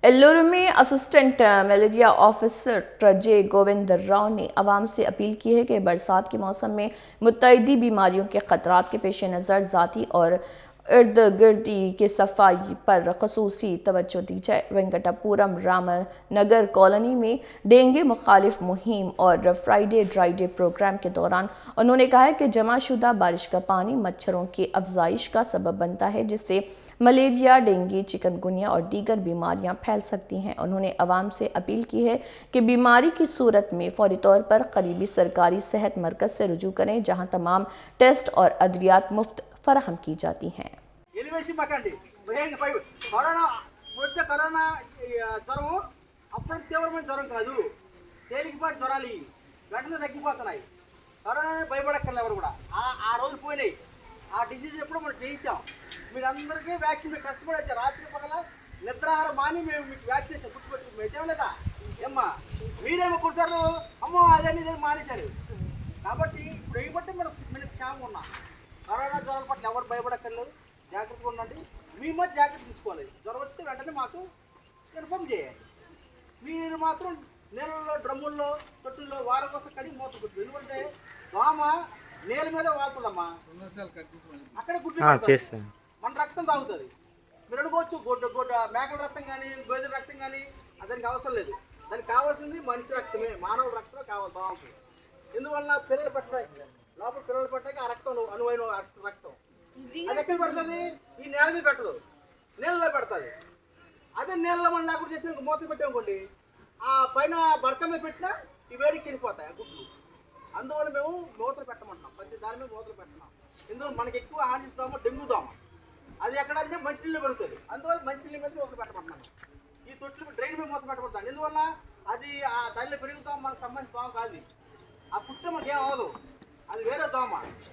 एल्लूरू में assistant malaria officer ट्रजे गोविंद राव ने अवाम से अपील की है कि बरसात के मौसम में मुतअद्दी बीमारियों के खतरात के पेश नज़र ज़ाती और इर्द गिर्दी की सफाई पर खसूसी तवज्जो दी जाए। वेंकटापुरम रामनगर कॉलोनी में डेंगू मुखालिफ मुहिम और फ्राइडे ड्राई डे प्रोग्राम के दौरान उन्होंने कहा है कि जमाशुदा बारिश का पानी मच्छरों की अफजाइश का सबब बनता है, जिससे मलेरिया, डेंगू, चिकनगुनिया और दीगर बीमारियां फैल सकती हैं। उन्होंने अवाम से अपील की है कि बीमारी की सूरत में फौरी तौर पर करीबी सरकारी सेहत मरकज से रुजू करें, जहां तमाम टेस्ट और अद्वियात मुफ्त फराहम की जाती हैं। ఆ డిసీజ్ ఎప్పుడు మనం జయించాం. మీరందరికీ వ్యాక్సిన్ కష్టపడి వచ్చారు. రాత్రి పగల నిద్రాహారం మాని మేము మీకు వ్యాక్సినేషన్ గుర్తుపెట్టుకుని మేము లేదా ఏమ్మా మీరేమో కొట్టారు, అమ్మో అదని ఇదని మానేశారు. కాబట్టి ఇప్పుడు వేయబట్టి మనం క్షేమంగా ఉన్నాం. కరోనా జ్వరం పట్ల ఎవరు భయపడక్కర్లేదు, జాగ్రత్తగా ఉండండి. మీ మధ్య జాగ్రత్త తీసుకోవాలి. జ్వరం వస్తే వెంటనే మాకు ఇన్ఫార్మ్ చేయాలి. మీరు మాత్రం నీళ్ళలో, డ్రమ్ముల్లో, తొట్టుల్లో వారం కోసం కడిగి మూత పెట్టు. ఎందుకంటే దోమ నేల మీద వాళ్తుందమ్మా, అక్కడ గుడ్లు మన రక్తం తాగుతుంది. మీరు అనుకోవచ్చు మేకల రక్తం కానీ గొయ్యల రక్తం కానీ దానికి అవసరం లేదు. దానికి కావాల్సింది మనిషి రక్తమే, మానవ రక్తమే కావాలి దోమకి. ఎందువల్ల పిల్లలు పెట్టడానికి లోపల పిల్లలు పెట్టడానికి ఆ రక్తం అనువైన రక్తం అది ఎక్కడ పెడుతుంది? ఈ నేల మీద పెట్టదు, నీళ్ళలో పెడుతుంది. అదే నీళ్ళలో మనం లేకుండా చేసి మూత పెట్టామనుకోండి, ఆ పైన బరక మీద పెట్టినా ఈ వేడికి చనిపోతాయి ఆ గుడ్లు. అందువల్ల మేము మూతలు పెట్టమంటున్నాం, ప్రతి దాని మీద మూతలు పెట్టినాం. ఎందువల్ల మనకి ఎక్కువ హానిస్తామో డెంగ్యూ దోమ, అది ఎక్కడంటే మంచినీళ్ళు పెరుగుతుంది. అందువల్ల మంచినీళ్ళ మీద మూతలు పెట్టమంటున్నాను. ఈ తొట్లు డ్రైన్ మీద మూత పెట్టబడతాను. ఎందువల్ల అది ఆ దానిలో పెరుగుతాం, మనకు సంబంధించిన దోమ కాదు. ఆ పుట్టే మనకి ఏం అవ్వదు, అది వేరే దోమ.